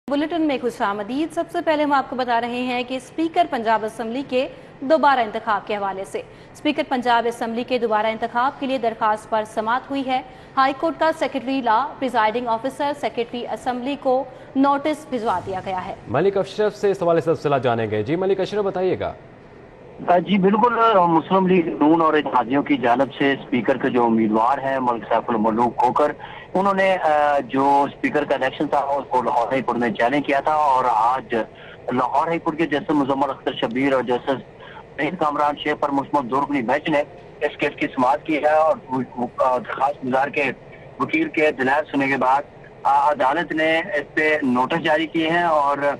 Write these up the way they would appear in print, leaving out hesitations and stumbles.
Bulletin में खुशामदीद। सबसे पहले हम आपको बता रहे हैं कि स्पीकर पंजाब असम्बली के दोबारा इंतखाब के हवाले से स्पीकर पंजाब असम्बली के दोबारा इंतखाब के लिए दरखास्त पर समाअत हुई है। हाई कोर्ट का secretary law presiding officer secretary assembly को नोटिस भिजवा दिया गया है। मलिक अशरफ से इस हवाले से तफसीलात जानेंगे। जी मलिक अशरफ बताइएगा। जी बिल्कुल, मुस्लिम लीग नून और इत्तेहादियों की जानिब से स्पीकर के जो उम्मीदवार हैं मलिक सैफुल मलूक खोखर, उन्होंने जो स्पीकर का इलेक्शन था उसको लाहौर हाई कोर्ट में चैलेंज किया था और आज लाहौर हाई कोर्ट के जस्टिस मुजम्मल अख्तर शब्बीर और जस्टिस शहीद कामरान शेख पर मुश्तमिल दो रुकनी बेंच ने इस केस की समाअत की है और दरखास्त गुजार के वकील के दलाइल सुनने के बाद अदालत ने इस पे नोटिस जारी किए हैं और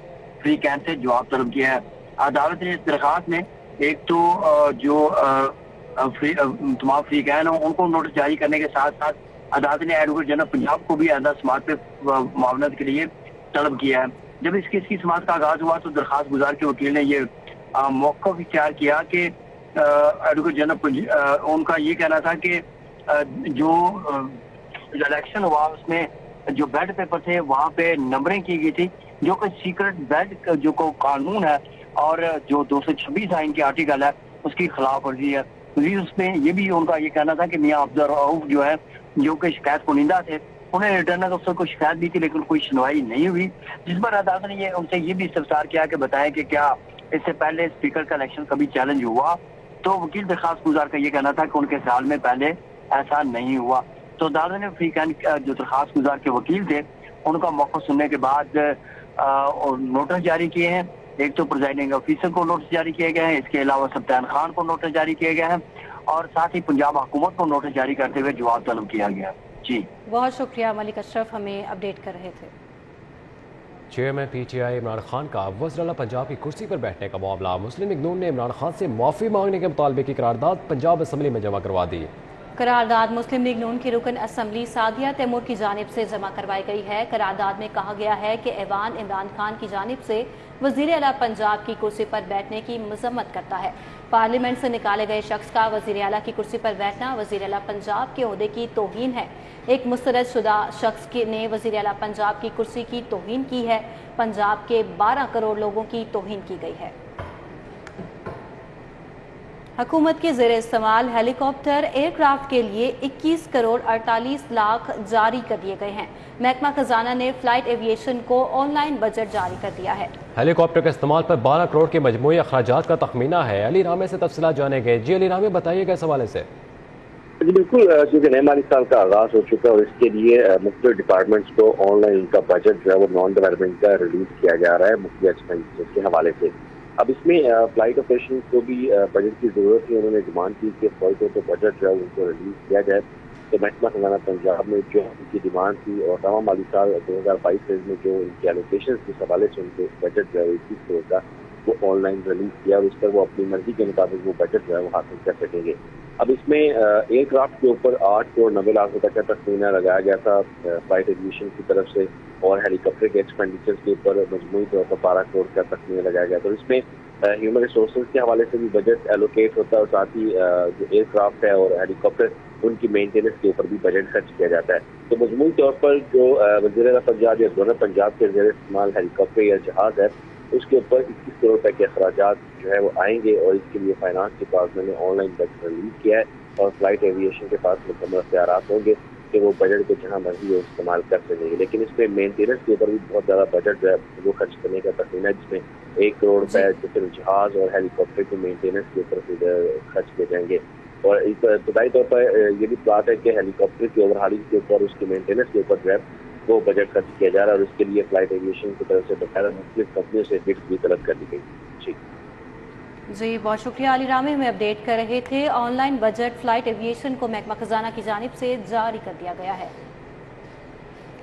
फ्री कैन से जवाब तलब किया है। अदालत ने इस दरखास्त में एक तो जो तमाम फ्री कैन हो उनको नोटिस जारी करने के साथ साथ अदालत ने एडवोकेट जनरल पंजाब को भी आधा समाअत पे मामलत के लिए तलब किया है। जब इस केस की समाअत का आगाज हुआ तो दरखास्त गुजार के वकील ने ये मौक़िफ़ इख्तियार किया कि एडवोकेट जनरल उनका ये कहना था कि जो इलेक्शन हुआ उसमें जो बैलेट पेपर थे वहाँ पे नंबरिंग की गई थी जो कि सीक्रेट बैलेट जो को कानून है और जो 226 आइन की आर्टिकल है उसकी खिलाफ वर्जी है। उसमें ये भी उनका ये कहना था कि मियां अफजल रऊफ जो है जो कि शिकायत कुनिंदा थे उन्हें रिटर्नर अफसर को शिकायत दी थी लेकिन कोई सुनवाई नहीं हुई, जिस पर अदालत ने उनसे ये भी इस्तफसार किया कि बताएं कि क्या इससे पहले स्पीकर का इलेक्शन कभी चैलेंज हुआ। तो वकील दरखास्त गुजार का ये कहना था कि उनके ख्याल में पहले ऐसा नहीं हुआ। तो अदालत ने फ्री कैन जो दरखास्त गुजार के वकील थे उनका मौक़िफ़ सुनने के बाद नोटिस जारी किए हैं। एक तो प्रिजाइडिंग ऑफिसर को नोटिस जारी किए गए हैं, इसके अलावा सप्तान खान को नोटिस जारी किए गए हैं और साथ ही पंजाब हुकूमत को नोटिस जारी करते हुए जवाब तलब किया गया। जी बहुत शुक्रिया मलिक अशरफ, हमें अपडेट कर रहे थे। चेयरमैन PTI इमरान खान का वज़ीर-ए-आला पंजाब की कुर्सी पर बैठने का मामला। मुस्लिम लीग नून ने इमरान खान से माफ़ी मांगने के मुतालबे की करारदाद पंजाब असम्बली में जमा करवा दी। करारदाद मुस्लिम लीग नून की रुकन असम्बली सादिया तैमूर की जानिब से जमा करवाई गई है। करारदाद में कहा गया है कि ऐवान इमरान खान की जानिब से वज़ीर-ए-आला पंजाब की कुर्सी पर बैठने की मजम्मत करता है। पार्लियामेंट से निकाले गए शख्स का वज़ीर-ए-आला की कुर्सी पर बैठना वज़ीर-ए-आला पंजाब के ओहदे की तौहीन है। एक मुस्तरद शुदा शख्स ने वज़ीर-ए-आला पंजाब की कुर्सी की तौहीन की है। पंजाब के 12 करोड़ लोगों की तौहीन की गई है। हुकूमत के ज़ेर इस्तेमाल हेलीकॉप्टर एयरक्राफ्ट के लिए 21 करोड़ 48 लाख जारी कर दिए गए हैं। महकमा खजाना ने फ्लाइट एविएशन को ऑनलाइन बजट जारी कर दिया है। हेलीकॉप्टर के इस्तेमाल पर 12 करोड़ के मजमूई अखराजात का तखमीना है। अली रामे से तफसीलात जानेंगे। जी अली रामे बताइएगा इस हवाले से। जी बिल्कुल, क्योंकि नए माली साल का आगाज हो चुका है और इसके लिए मुख्तलिफ डिपार्टमेंट्स को ऑनलाइन उनका बजट जो है वो नॉन डेवलपमेंट का रिलीज किया जा रहा है मुख्तलिफ एक्सपेंडिचर के हवाले से। अब इसमें फ्लाइट ऑपरेशन को भी बजट की जरूरत है। उन्होंने डिमांड की कि फौज को बजट जो है उनको रिलीज किया जाए। तो महकमा खजाना पंजाब में जो उनकी डिमांड थी और तमाम माली साल 2022 में जो उनकी एलोकेशन के हवाले से उनको बजट जो है 21 करोड़ का वो ऑनलाइन रिलीज किया और उस पर वो अपनी मर्जी के मुताबिक वो बजट जो है वो हासिल कर सकेंगे। अब इसमें एयरक्राफ्ट के ऊपर 8 करोड़ 90 लाख रुपए का तखमीना लगाया गया था फ्लाइट एविएशन की तरफ से और हेलीकॉप्टर के एक्सपेंडिचर के ऊपर मजमूई तौर पर 12 करोड़ का तखमीना लगाया गया था। तो इसमें ह्यूमन रिसोर्सेज के हवाले से भी बजट एलोकेट होता है और साथ ही जो एयरक्राफ्ट है और हेलीकॉप्टर उनकी मेंटेनेंस के ऊपर भी बजट खर्च किया जाता है। तो मजमूई तौर पर जो वज़ीर-ए-आला पंजाब या गवर्नर पंजाब के ज़ेर इस्तेमाल हेलीकॉप्टर या जहाज है उसके ऊपर 21 करोड़ रुपए के अखराजात जो है वो आएंगे और इसके लिए फाइनेंस डिपार्टमेंट ने ऑनलाइन बजट रिलीज किया है और फ्लाइट एविएशन के पास मुकम्मल इख्तियारात होंगे कि वो बजट को जहाँ मर्जी हो इस्तेमाल कर सकेंगे। लेकिन इस पर मेंटेनेंस के ऊपर भी बहुत ज़्यादा बजट जो है वो खर्च करने का तखमीना है, जिसमें 1 करोड़ रुपए जो सिर्फ जहाज और हेलीकॉप्टर के मेंटेनेंस के ऊपर खर्च किए जाएंगे। और इब्तदाई तौर पर ये भी बात है कि हेलीकॉप्टर की ओवरहालिंग के ऊपर उसकी मेंटेनेंस के ऊपर जो है वो बजट खर्च किया जा रहा है और इसके लिए फ्लाइट एविएशन की तरफ से बकायदा मुख्तलिफ कंपनियों से बिड भी तलब कर दी गई। जी बहुत शुक्रिया अली रामे, में अपडेट कर रहे थे। ऑनलाइन बजट फ्लाइट एविएशन को महकमा खजाना की जानिब से जारी कर दिया गया है।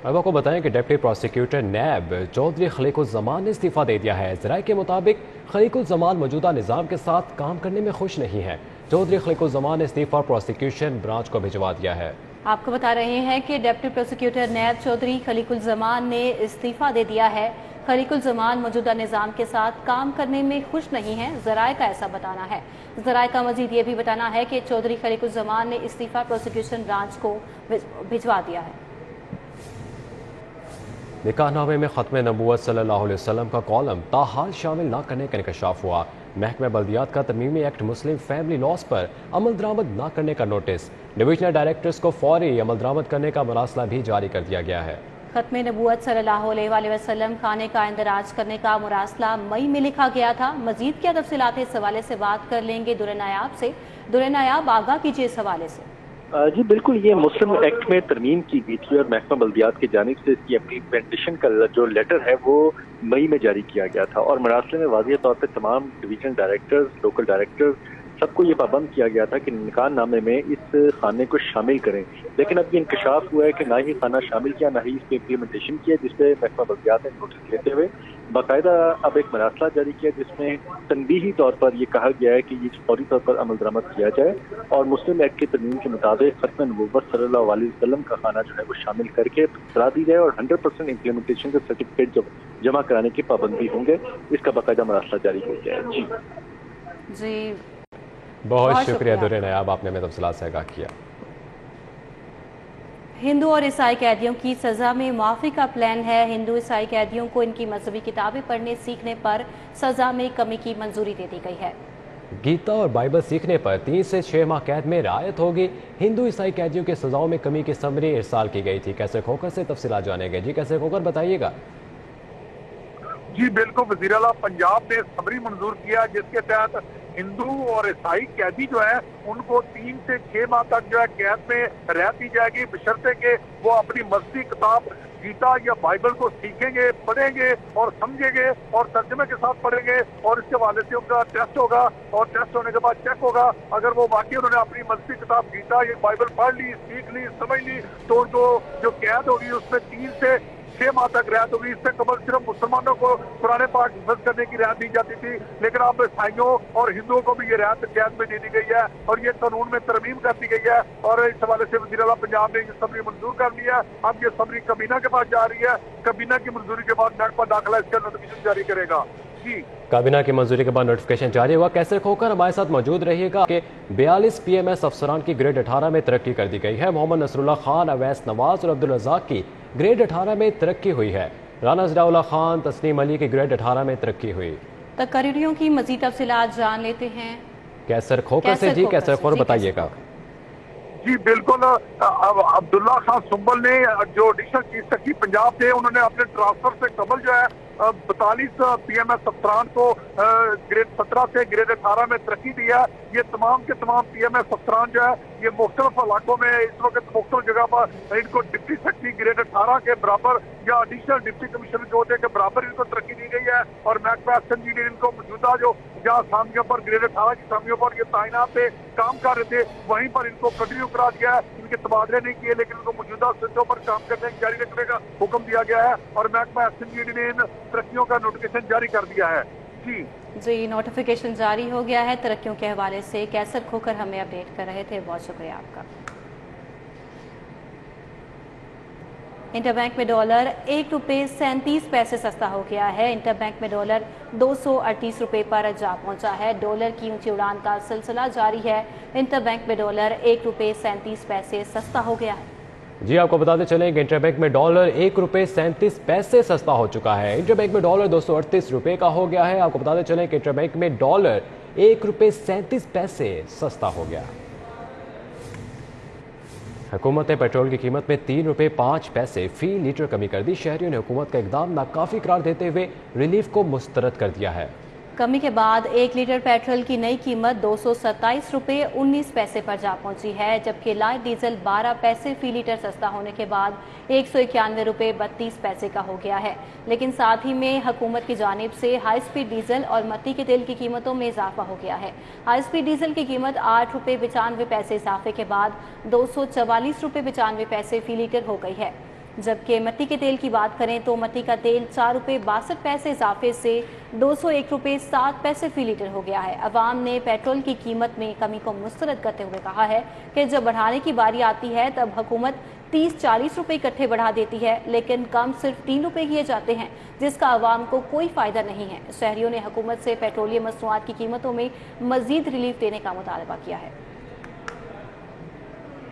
अब आपको बताएं कि डिप्टी प्रोसिक्यूटर नैब चौधरी खलीकुज़्ज़मान ने इस्तीफा दे दिया है। ज़राए के मुताबिक खलीकुज़्ज़मान मौजूदा निज़ाम के साथ काम करने में खुश नहीं है। चौधरी खलीकुज़्ज़मान ने इस्तीफा प्रोसिक्यूशन ब्रांच को भिजवा दिया है। आपको बता रहे हैं कि डिप्टी प्रोसिक्यूटर नैब चौधरी खलीकुज़्ज़मान ने इस्तीफा दे दिया है। खलीकुज़्ज़मान मौजूदा निज़ाम के साथ काम करने में खुश नहीं है, ज़राए का ऐसा बताना है। ज़राए का मजीद ये भी बताना है कि चौधरी खलीकुज़्ज़मान ने इस्तीफा प्रोसिक्यूशन ब्रांच को भिजवा दिया है। निकाह नामे में ख़त्म नबूवत सल्लल्लाहु अलैहि वसल्लम का कॉलम ताहाल शामिल न करने का इंकशाफ हुआ। महकमा बल्दियात का तमीमी एक्ट मुस्लिम फैमिली लॉज पर अमल दरामद न करने का नोटिस। डिविजनल डायरेक्टर्स को फौरी अमल दरामद करने का मरासला भी जारी कर दिया गया है। खत्म नबूवत सल्लल्लाहु अलैहि वसल्लम खाने का इंदराज करने का मुरासला मई में लिखा गया था। मजीद क्या तफसीलात इस हवाले से बात कर लेंगे दुर्रे नायाब से। दुर्रे नायाब, आगाह कीजिए इस हवाले से। जी बिल्कुल, ये मुस्लिम एक्ट में तरमीम की गई थी और महकमा बल्दियात की जानिब से इसकी इम्प्लीमेंटेशन का जो लेटर है वो मई में जारी किया गया था और मरासले में वाज़ेह तौर पर तमाम डिवीजनल डायरेक्टर्स, लोकल डायरेक्टर्स सबको ये पाबंद किया गया था कि निकाह नामे में इस खाने को शामिल करें। लेकिन अब ये इंकशाफ हुआ है कि ना ही खाना शामिल किया, ना ही इस पर इम्प्लीमेंटेशन किया, जिसपे महकमा बल्दियात ने नोटिस लेते हुए बाकायदा अब एक मरासला जारी किया जिसमें तनबीही तौर पर ये कहा गया है कि ये फौरी तौर पर अमल दरामद किया जाए और मुस्लिम एक्ट की तरमीम के मुताबिक खत्म नबूवत सल्लल्लाहु अलैहि वसल्लम का खाना जो है वो शामिल करके करा दी जाए और 100% इम्प्लीमेंटेशन का सर्टिफिकेट जब जमा कराने की पाबंदी होंगे, इसका बाकायदा मरासला जारी हो जाए। जी बहुत शुक्रिया दुर्रे नायाब, आपने हमें तफसीलात से आगाह किया। हिंदू और ईसाई कैदियों की सज़ा में मुआफ़ी का प्लान है। हिंदू ईसाई कैदियों को इनकी मजहबी किताबें पढ़ने सीखने पर सज़ा में कमी की मंजूरी दे दी गई है। गीता और बाइबल सीखने पर 3 से 6 माह कैद में रियायत होगी। हिंदू ईसाई कैदियों की सजाओं में कमी की समरी इरसाल की गई थी। कैसे खोकर से तफसीलात जानेंगे। जी कैसे खोकर, बताइएगा। जी बिल्कुल, वज़ीर आला पंजाब ने समरी मंजूर किया जिसके तहत हिंदू और ईसाई कैदी जो है उनको 3 से 6 माह तक जो है कैद में रियायत दी जाएगी, बशर्ते के वो अपनी मजहबी किताब गीता या बाइबल को सीखेंगे, पढ़ेंगे और समझेंगे और तर्जुमे के साथ पढ़ेंगे और इसके हवाले से उनका टेस्ट होगा और टेस्ट होने के बाद चेक होगा। अगर वो वाकई उन्होंने अपनी मजहबी किताब गीता या बाइबल पढ़ ली, सीख ली, समझ ली तो उनको जो कैद होगी उसमें 3 से 6 माह तक रियायत होगी। इससे कबल सिर्फ मुसलमानों को कुरान पाक हिफ्ज़ करने की रियायत दी जाती थी, लेकिन अब ईसाइयों और हिंदुओं को भी ये रियायत कैद में दे दी गई है और ये कानून में तरमीम कर दी गई है और इस हवाले से वज़ीर आला पंजाब ने ये समरी मंजूर कर ली है। अब ये समरी कबीना के पास जा रही है, कबीना की मंजूरी के बाद महकमा दाखिला इसका नोटिफिकेशन जारी करेगा। काबीना की मंजूरी के बाद नोटिफिकेशन जारी हुआ। कैसे खोकर हमारे साथ मौजूद रहिएगा कि 42 PMS अफसरान की ग्रेड 18 में तरक्की कर दी गई है। मोहम्मद नसरुल्लाह खान, अवैस नवाज और अब्दुल रज़ाक की ग्रेड 18 में तरक्की हुई है। राना ज़ियाउल्लाह खान, तस्नीम अली की ग्रेड 18 में तरक्की हुई। तकरीरियों की मज़ीद तफसीलात जान लेते हैं कैसर खोकर से। जी कैसर खोकर, बताइएगा। जी बिल्कुल, अब्दुल्ला खान सुंबल ने जो एडिशनल चीफ सेक्रेटरी पंजाब थे उन्होंने अपने ट्रांसफर से कबल जो है 42 PMS अफसरान को ग्रेड 17 से ग्रेड 18 में तरक्की दी है। ये तमाम के तमाम PMS अफसरान जो है ये मुख्तलिफ इलाकों में इस वक्त मुख्तलिफ जगह पर इनको डिप्टी सेक्रेटरी ग्रेड 18 के बराबर या एडिशनल डिप्टी कमिश्नर के होते के बराबर इनको तरक्की दी गई है और महकमा SMG ने इनको मौजूदा जो जहाँ असामियों पर ग्रेड 18 की असामियों पर ये तैनात थे, काम कर रहे थे, वहीं पर इनको कंटिन्यू करा दिया है। इनके तबादले नहीं किए लेकिन इनको मौजूदा सीटों पर काम करने जारी रखने का हुक्म दिया गया है और महकमा SMG ने इन तरक्कियों का नोटिफिकेशन जारी कर दिया है। जी नोटिफिकेशन जारी हो गया है। तरक्कियों के हवाले से कैसर खोकर हमें अपडेट कर रहे थे, बहुत शुक्रिया आपका। इंटरबैंक में डॉलर ₹1.37 सस्ता हो गया है। इंटरबैंक में डॉलर 238 रुपये पर जा पहुंचा है। डॉलर की ऊंची उड़ान का सिलसिला जारी है। इंटरबैंक में डॉलर ₹1.37 सस्ता हो गया है। जी आपको बताते चलें कि इंटरबैंक में डॉलर ₹1.37 सस्ता हो चुका है। इंटरबैंक में डॉलर 238 रुपये का हो गया है। आपको बताते चलें कि इंटरबैंक में डॉलर ₹1.37 सस्ता हो गया। हुकूमत ने पेट्रोल की कीमत में ₹3.05 फी लीटर कमी कर दी। शहरियों ने हुकूमत का इकदाम नाकाफी करार देते हुए रिलीफ को मुस्तरद कर दिया है। कमी के बाद 1 लीटर पेट्रोल की नई कीमत ₹227.19 पर जा पहुंची है, जबकि लाइट डीजल 12 पैसे फी लीटर सस्ता होने के बाद ₹191.32 का हो गया है। लेकिन साथ ही में हुकूमत की जानिब से हाई स्पीड डीजल और मट्टी के तेल की कीमतों में इजाफा हो गया है। हाई स्पीड डीजल की कीमत ₹8.95 इजाफे के बाद ₹244.95 फी लीटर हो गई है, जबकि मट्टी के तेल की बात करें तो मट्टी का तेल ₹4.62 इजाफे से ₹201.07 फी लीटर हो गया है। अवाम ने पेट्रोल की कीमत में कमी को मुस्तरद करते हुए कहा है कि जब बढ़ाने की बारी आती है तब हुकूमत 30-40 रुपये इकट्ठे बढ़ा देती है, लेकिन कम सिर्फ 3 रुपये किए जाते हैं, जिसका अवाम को कोई फायदा नहीं है। शहरियों ने हुकूमत से पेट्रोलियम मसनूआत की कीमतों में मजीद रिलीफ देने का मुतालबा किया है।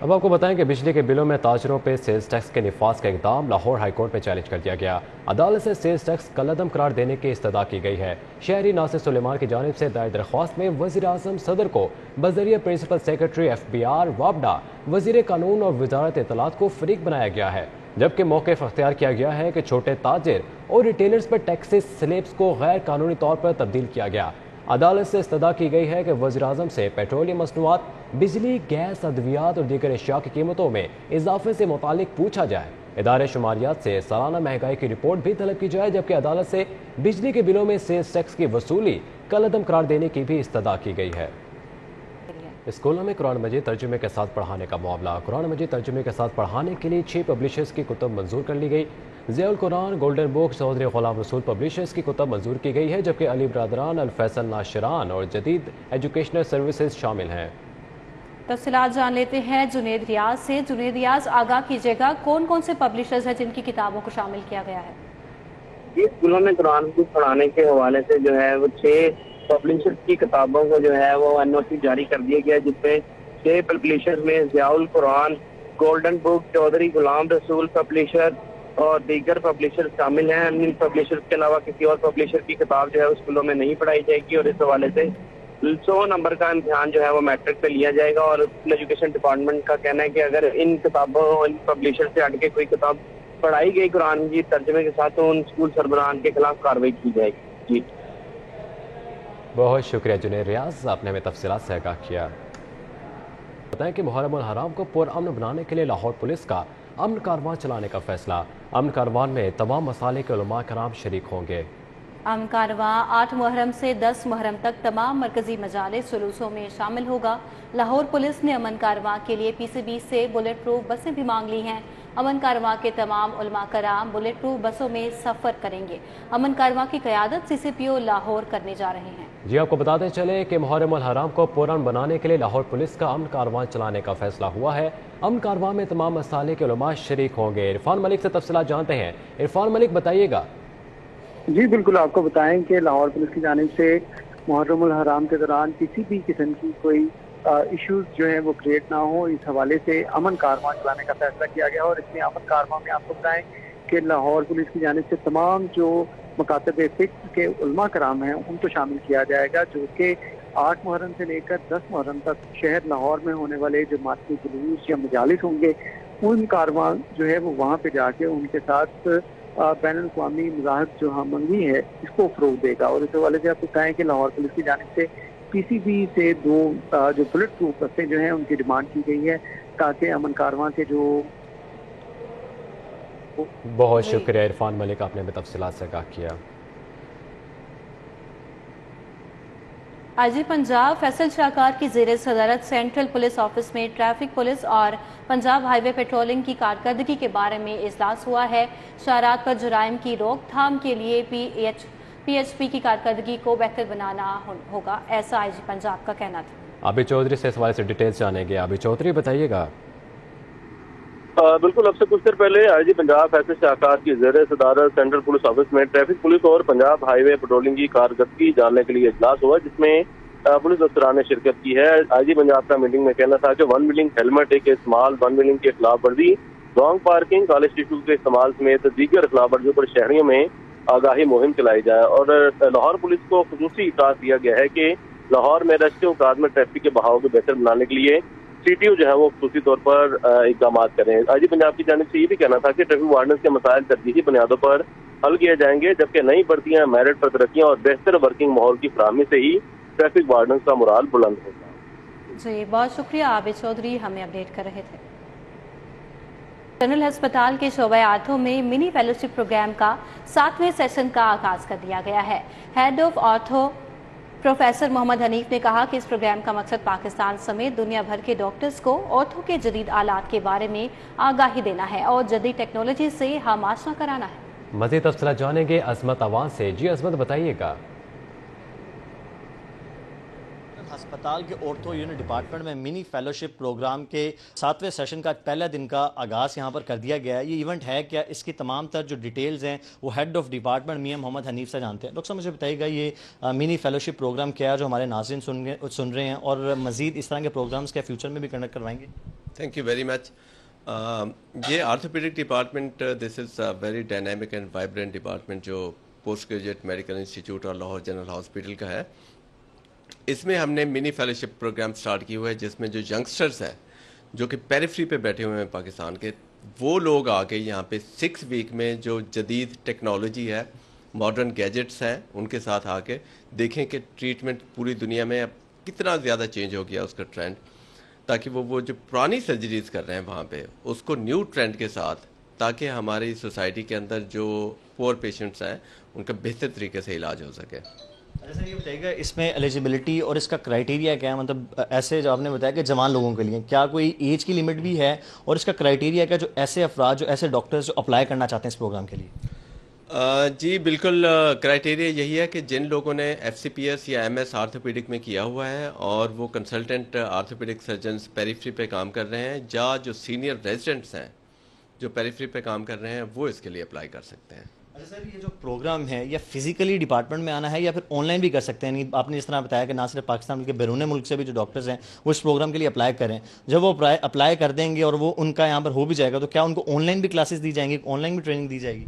اب آپ کو بتائیں کہ بجلی کے بلوں میں تاجروں پہ سیلز ٹیکس کے نفاذ کا اقدام لاہور ہائی کورٹ میں چیلنج کر دیا گیا۔ عدالت سے سیلز ٹیکس کالعدم قرار دینے کی استدعا کی گئی ہے۔ شہری ناصر سلیمان کی جانب سے دائر درخواست میں وزیر اعظم صدر کو بذریعہ پرنسپل سیکرٹری FBR وابڈا، وزیر قانون اور وزارت اطلاعات کو فریق بنایا گیا ہے، جبکہ موقف اختیار کیا گیا ہے کہ چھوٹے تاجر اور ریٹیلرز پر ٹیکسز سلیبس کو غیر قانونی طور پر تبدیل کیا گیا۔ عدالت سے استدعا کی گئی ہے کہ وزیر اعظم سے پیٹرولیم مصنوعات، بجلی، گیس، ادویات اور دیگر اشیاء کی قیمتوں میں اضافے سے متعلق پوچھا جائے۔ ادارے شماریات سے سالانہ مہنگائی کی رپورٹ بھی طلب کی جائے، جبکہ عدالت سے بجلی کے بلوں میں سیلز ٹیکس کی وصولی کالعدم قرار دینے کی بھی استدعا کی گئی ہے۔ اسکولوں میں قرآن مجید ترجمے کے ساتھ پڑھانے کا معاملہ۔ قرآن مجید ترجمے کے ساتھ پڑھانے کے لیے 6 پبلشرز کی کتب منظور کر لی گئی۔ ضیاء القرآن، گولڈن بک، چودھری غلام رسول پبلشرز کی کتب منظور کی گئی ہے، جبکہ علی برادران، الفیصل ناشران اور جدید ایجوکیشنل سروسز شامل ہیں۔ تفصیلات جان لیتے ہیں جنید ریاض سے۔ جنید ریاض، آگاہ کیجیے گا کون کون سے پبلشرز ہیں جن کی کتابوں کو شامل کیا گیا ہے؟ جی، اسکولوں میں قرآن کو پڑھانے کے حوالے سے جو ہے وہ 6 پبلشرز کی کتابوں کو جو ہے وہ NOC جاری کر دیا گیا، جس میں 6 پبلشرز میں ضیاء القرآن، گولڈن بک، چودھری غلام رسول پبلشر اور دیگر پبلشر شامل ہیں۔ ان پبلشرز کے علاوہ کسی اور پبلشر کی کتاب جو ہے اسکولوں میں نہیں پڑھائی جائے گی، اور اس حوالے سے 100 نمبر کا امتحان جو ہے وہ میٹرک پہ لیا جائے گا۔ اور ایجوکیشن ڈپارٹمنٹ کا کہنا ہے کہ اگر ان کتابوں، ان پبلشر سے ہٹ کے کوئی کتاب پڑھائی گئی قرآن کی ترجمے کے ساتھ، تو ان اسکول سربراہان کے خلاف کارروائی کی جائے گی۔ جی بہت شکریہ جنید ریاض، آپ نے ہمیں تفصیلات سے آگاہ کیا۔ بتائیں کہ محرم الحرام کو پرامن بنانے کے لیے لاہور پولیس کا امن کاروان چلانے کا فیصلہ۔ امن کاروان میں تمام مسالے کے علماء کرام شریک ہوں گے۔ امن کارواں 8 محرم سے 10 محرم تک تمام مرکزی مجالس جلوسوں میں شامل ہوگا۔ لاہور پولیس نے امن کارواں کے لیے PCB سے بلٹ پروف بسیں بھی مانگ لی ہیں۔ امن کارواں کے تمام علماء کرام بلٹ پروف بسوں میں سفر کریں گے۔ امن کارواں کی قیادت CCPO لاہور کرنے جا رہے ہیں۔ جی، آپ کو بتاتے چلے کہ محرم الحرام کو پرامن بنانے کے لیے لاہور پولیس کا امن کاروان چلانے کا فیصلہ ہوا ہے۔ امن کاروان میں تمام مسالے کے علماء شریک ہوں گے۔ عرفان ملک سے تفصیلات جانتے ہیں۔ عرفان ملک، بتائیے گا۔ جی بالکل، آپ کو بتائیں کہ لاہور پولیس کی جانب سے محرم الحرام کے دوران کسی بھی قسم کی کوئی ایشوز جو ہیں وہ کریٹ نہ ہو، اس حوالے سے امن کاروان چلانے کا فیصلہ کیا گیا۔ اور اس میں امن کاروان میں آپ کو بتائیں کہ لاہور پولیس کی جانب سے تمام جو مکاتب فکر کے علماء کرام ہیں ان کو شامل کیا جائے گا، جو کہ 8 محرم سے لے کر 10 محرم تک شہر لاہور میں ہونے والے جو ماتی جلوس یا مجالس ہوں گے، ان کاروان جو ہے وہ وہاں پہ جا کے ان کے ساتھ بین الاقوامی مذاہب جو ہم منگی ہے اس کو فروغ دے گا۔ اور اس حوالے سے آپ کو بتائیں کہ لاہور پولیس کی جانب سے PCB سے 2 جو بلٹ پروف بسیں جو ہیں ان کی ڈیمانڈ کی گئی ہے، تاکہ امن کارواں کے جو بہت شکریہ عرفان ملک، آپ نے ہمیں تفصیلات سے آگاہ کیا۔ IG پنجاب فیصل شاہکار کی زیر صدارت سینٹرل پولیس آفس میں ٹریفک پولیس اور پنجاب ہائی وے پیٹرولنگ کی کارکردگی کے بارے میں اجلاس ہوا ہے۔ شاہراہات پر جرائم کی روک تھام کے لیے PHP کی کارکردگی کو بہتر بنانا ہوگا، ایسا IG پنجاب کا کہنا تھا۔ ابھی چودھری سے اس حوالے سے ڈیٹیلز جانیں گے۔ ابھی چودھری، بتائیے گا۔ بالکل، اب سے کچھ دیر پہلے IG پنجاب فیصل شاہکار کی زیر صدارت سینٹرل پولیس آفس میں ٹریفک پولیس اور پنجاب ہائی وے پیٹرولنگ کی کارکردگی جاننے کے لیے اجلاس ہوا، جس میں پولیس افسران نے شرکت کی ہے۔ IG پنجاب کا میٹنگ میں کہنا تھا کہ 1 ویلنگ ہیلمٹ کے استعمال، 1 ویلنگ کے خلاف ورزی، رانگ پارکنگ، کالج ٹیشو کے استعمال سمیت دیگر خلاف ورزیوں پر شہریوں میں آگاہی مہم چلائی جائے۔ اور لاہور پولیس کو خصوصی اطلاع دیا گیا ہے کہ لاہور میں رش کے اوقات میں ٹریفک کے بہاؤ کو بہتر بنانے کے لیے CTO جو ہے وہ خصوصی طور پر اقدامات کریں۔ IG پنجاب کی جانب سے یہ بھی کہنا تھا کہ ٹریفک وارڈنز کے مسائل ترجیحی بنیادوں پر حل کیے جائیں گے، جبکہ نئی بھرتیاں، میرٹ پر ترقیاں اور بہتر ورکنگ ماحول کی فراہمی سے ہی ٹریفک وارڈنز کا morale بلند ہوگا۔ جی بہت شکریہ عابد چودھری، ہمیں اپڈیٹ کر رہے تھے۔ جنرل ہسپتال کے شعبہ آرتھو میں منی فیلوشپ پروگرام کا 7ویں سیشن کا آغاز کر دیا گیا ہے۔ ہیڈ آف آرتھو پروفیسر محمد حنیف نے کہا کہ اس پروگرام کا مقصد پاکستان سمیت دنیا بھر کے ڈاکٹرز کو آرتھو کے جدید آلات کے بارے میں آگاہی دینا ہے اور جدید ٹیکنالوجی سے ہم آشنا کرانا ہے۔ مزید تفصیلات جانیں گے عظمت عوان سے۔ جی عظمت، بتائیے گا۔ ہسپتال کے آرتھو یونٹ ڈپارٹمنٹ میں منی فیلوشپ پروگرام کے 7ویں سیشن کا پہلا دن کا آغاز یہاں پر کر دیا گیا ہے۔ یہ ایونٹ ہے کیا، اس کی تمام تر جو ڈیٹیلز ہیں وہ ہیڈ آف ڈپارٹمنٹ میاں محمد حنیف سے جانتے ہیں۔ ڈاکٹر صاحب مجھے بتائیے گا یہ منی فیلوشپ پروگرام کیا ہے جو ہمارے ناظرین سن رہے ہیں، اور مزید اس طرح کے پروگرامز کیا فیوچر میں بھی کنڈکٹ کروائیں گے؟ Thank you very much. ये orthopaedic department this is a very dynamic and vibrant department जो पोस्ट ग्रेजुएट मेडिकल इंस्टीट्यूट और लाहौर जनरल हॉस्पिटल का है। इसमें हमने मिनी फेलोशिप प्रोग्राम स्टार्ट किया हुआ है जिसमें जो यंगस्टर्स हैं जो कि पेरिफेरी पे बैठे हुए हैं पाकिस्तान के, वो लोग आके यहाँ पे 6 वीक में जो जदीद टेक्नोलॉजी है, मॉडर्न गैजेट्स हैं, उनके साथ आके देखें कि ट्रीटमेंट पूरी दुनिया में अब कितना ज़्यादा चेंज हो गया उसका ट्रेंड, ताकि वो जो पुरानी सर्जरीज कर रहे हैं वहाँ पे उसको न्यू ट्रेंड के साथ, ताकि हमारी सोसाइटी के अंदर जो पुअर पेशेंट्स हैं उनका बेहतर तरीके से इलाज हो सके। सर ये बताइएगा इसमें एलिजिबिलिटी और इसका क्राइटेरिया क्या है, मतलब ऐसे जो आपने बताया कि जवान लोगों के लिए क्या कोई एज की लिमिट भी है, और इसका क्राइटेरिया क्या जो ऐसे अफराद जो ऐसे डॉक्टर्स जो अप्लाई करना चाहते हैं इस प्रोग्राम के लिए? जी बिल्कुल, क्राइटेरिया यही है कि जिन लोगों ने FCPS या MS आर्थोपेडिक में किया हुआ है और वो कंसल्टेंट आर्थोपेडिक सर्जन्स पेरिफेरी पे काम कर रहे हैं, या जो सीनियर रेजिडेंट्स हैं जो पेरिफेरी पे काम कर रहे हैं, वो इसके लिए अप्लाई कर सकते हैं। अच्छा सर, ये जो प्रोग्राम है या फिजिकली डिपार्टमेंट में आना है या फिर ऑनलाइन भी कर सकते हैं? नहीं, आपने जिस तरह बताया कि ना सिर्फ पाकिस्तान बल्कि बैरून मुल्क से भी जो डॉक्टर्स हैं वो इस प्रोग्राम के लिए अप्लाई करें, जब वो अप्लाई कर देंगे और वो उनका यहाँ पर हो भी जाएगा, तो क्या उनको ऑनलाइन भी क्लासेस दी जाएंगी, ऑनलाइन भी ट्रेनिंग दी जाएगी?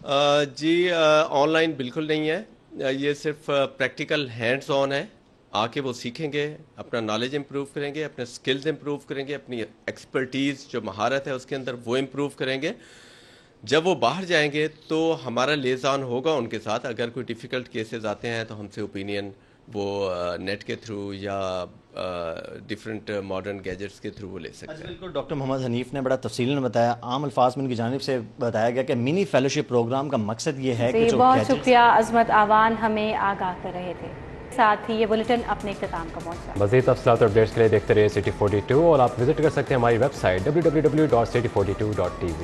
जी ऑनलाइन बिल्कुल नहीं है, ये सिर्फ प्रैक्टिकल हैंड्स ऑन है। आके वो सीखेंगे, अपना नॉलेज इम्प्रूव करेंगे, अपने स्किल्स इम्प्रूव करेंगे, अपनी एक्सपर्टीज़ जो महारत है उसके अंदर वो इम्प्रूव करेंगे। जब वो बाहर जाएंगे तो हमारा लेज़ान होगा उनके साथ। अगर कोई डिफ़िकल्ट केसेस आते हैं तो हमसे ओपिनियन वो नेट के थ्रू या डिफरेंट मॉडर्न गैजेट्स के थ्रू वो ले सकते हैं। बिल्कुल, डॉक्टर मोहम्मद हनीफ ने बड़ा तफसीलन बताया, आम अल्फाज में उनकी जानिब से बताया गया कि मिनी फेलोशिप प्रोग्राम का मकसद ये है कि बहुत शुक्रिया अजमत आवान हमें आगाह कर रहे थे। साथ ही ये बुलेटिन अपने इख्तिताम का पहुंचा। मज़ीद तफसीलात और अपडेट्स के लिए देखते रहिए सिटी 42 और आप विजिट कर सकते हैं हमारी वेबसाइट www.city42.tv।